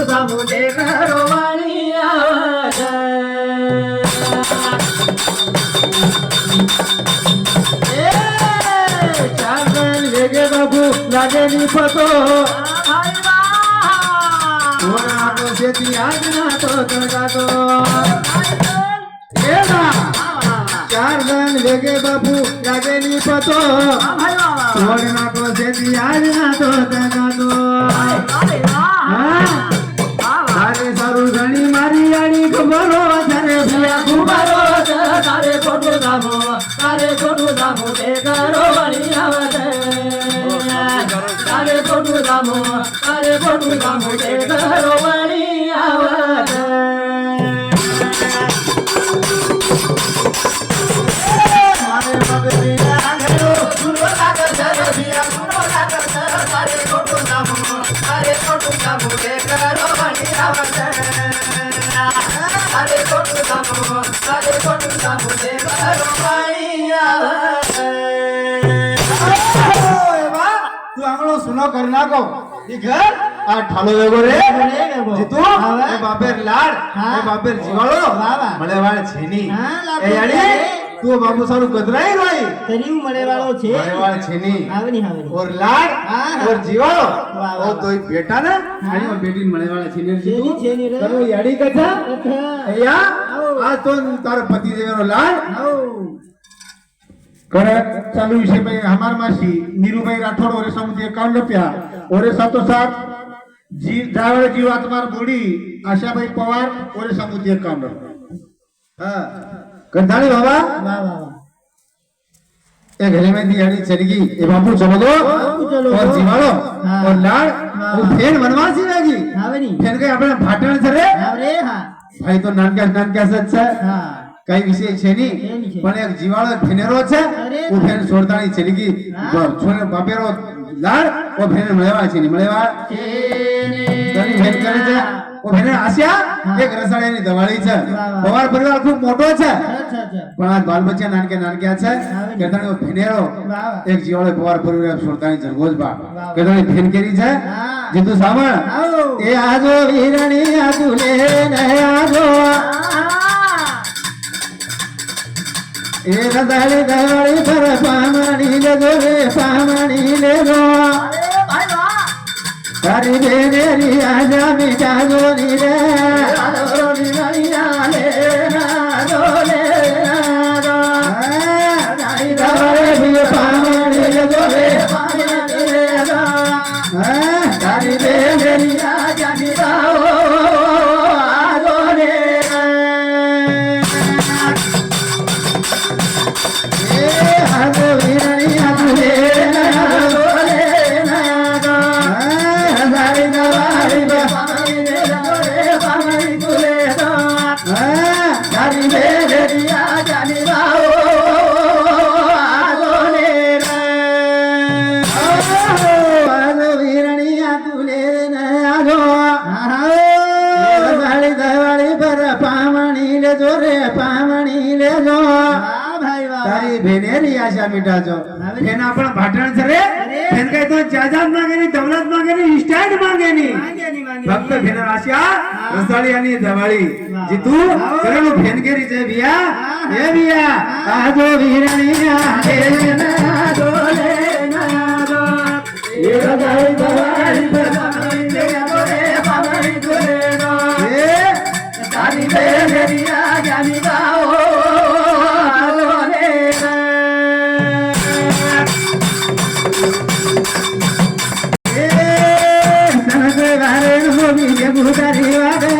સામુ દેખાડો વાળી આવે ચાંદન વેગે બાબુ લાગે ની પતો કોના તો સેતી આજના તો તગાતો ચાંદન વેગે બાબુ લાગે ની પતો કોના તો સેતી આજના તો તગાતો તારે સારું ઘણી મારી આડી ખબરો તારે ભિયા ખુબારો તારે ખોટું દામો તે કરો વળી આવે તારે ખોટું દામો તે કરો વળી આવે મારે મગરી લાગરો સુરો લાગર જરે ભિયા સુરો લાગર તારે ખોટું દામો તે કરો વળી આવે તારે ખોટું દામો તે કરો વળી આવે તું આંગળો સુનો કરી નાખો ઈ ઘર આ ઠાલો વેગો રે જીતુ એ બાપેર લાડ એ બાપેર જીવાળો મળે વાળ છેની એ યાડી તું બાબુ સારું ગદરાઈ રોઈ તરીયું મળે વાળો છે મળે વાળ છેની આવની ઓર લાડ ઓર જીવાળો ઓ તોય બેટા ને આની ઓર બેટી મળે વાળ છેની જીતુ છેની રે કરો યાડી કથા અહીંયા આ તો તાર પતિ દેવનો લાડ करे चालू विषय में हमार मासी नीरूभाई राठौड़ और समुद्र 51 रुपया और सातो साथ जी ड्राइवर जीवात्मार बूढ़ी आशाभाई पवार और समुद्र 51 हां कंधाणी बाबा वाह वाह ए घरे में दिहाड़ी चढ़गी ए बापू चलो दो और जीवालो और लाड वो फेन वनवासी लागी आवनी फेन के આપણે ભાટણ છે રે આવરે હા ભાઈ તો નાનકા સચ છે હા કઈ વિષય છે ની પણ એક જીવાળો ફેનેરો છે ઓ ફેન છોડતાની ચડગી છોડે બાપેરો લાડ ઓ ફેને મળેવા છે ની મળેવા તની ફેન કરે છે ઓ ફેને આશા એક રસાળીની દવાળી છે પવાર પરિવાર ખૂબ મોટો છે પણ આ બાલ બચ્ચા નાનક્યા છે કેતાણી ઓ ફેનેરો એક જીવાળો પવાર પરિવાર છોડતાની જરગોજ બા કેતાણી ફેન કરી છે જીતુ સામણ એ આજો વીરણી આદુલે ને આજો ए रदाली दवाली पर पामणी ले दो रे पामणी ले दो ભાઈ વાહ तारी बेनेरी आजा मिटा दो नी रे આદરો વિનૈયા લે ના લે ના तारी दवाली भी पामणी ले दो रे પાણી લે દો तारी बेनेरी આજા નિરાઓ આદો રે आजो वीरणी आदुले લે ના દો तारी दवाली પાણી લે દો રે પાણી તુલે દો तारी बेनेरी આજા નિરાઓ આદો રે आजो वीरणी आदुले ने आजो दवाली दवाली पर पामणी ले जो रे पामणी ले जो ભાઈ વાહ તારી ભેનેરી આશા મીઠાજો ફેન આપણ ભાટણ છે રે ફેન કઈ તો જાજાત માંગે ની દौलत માંગે ની સ્ટેન્ડ માંગે ની ભક્ત ફેન આશા રસાળી અને દવાળી જીતુ કરેલો ફેન કેરી છે ભિયા એ ભિયા આજો વીરણી આલે ના ડોલે ના દો એ રગાઈ દવાઈ પાણી લે દો રે પાણી તુલે દો એ તારી બેરી આજા નિરાઓ આદો રે એ નનદે વારે નો બીજે ભૂતારી વાગે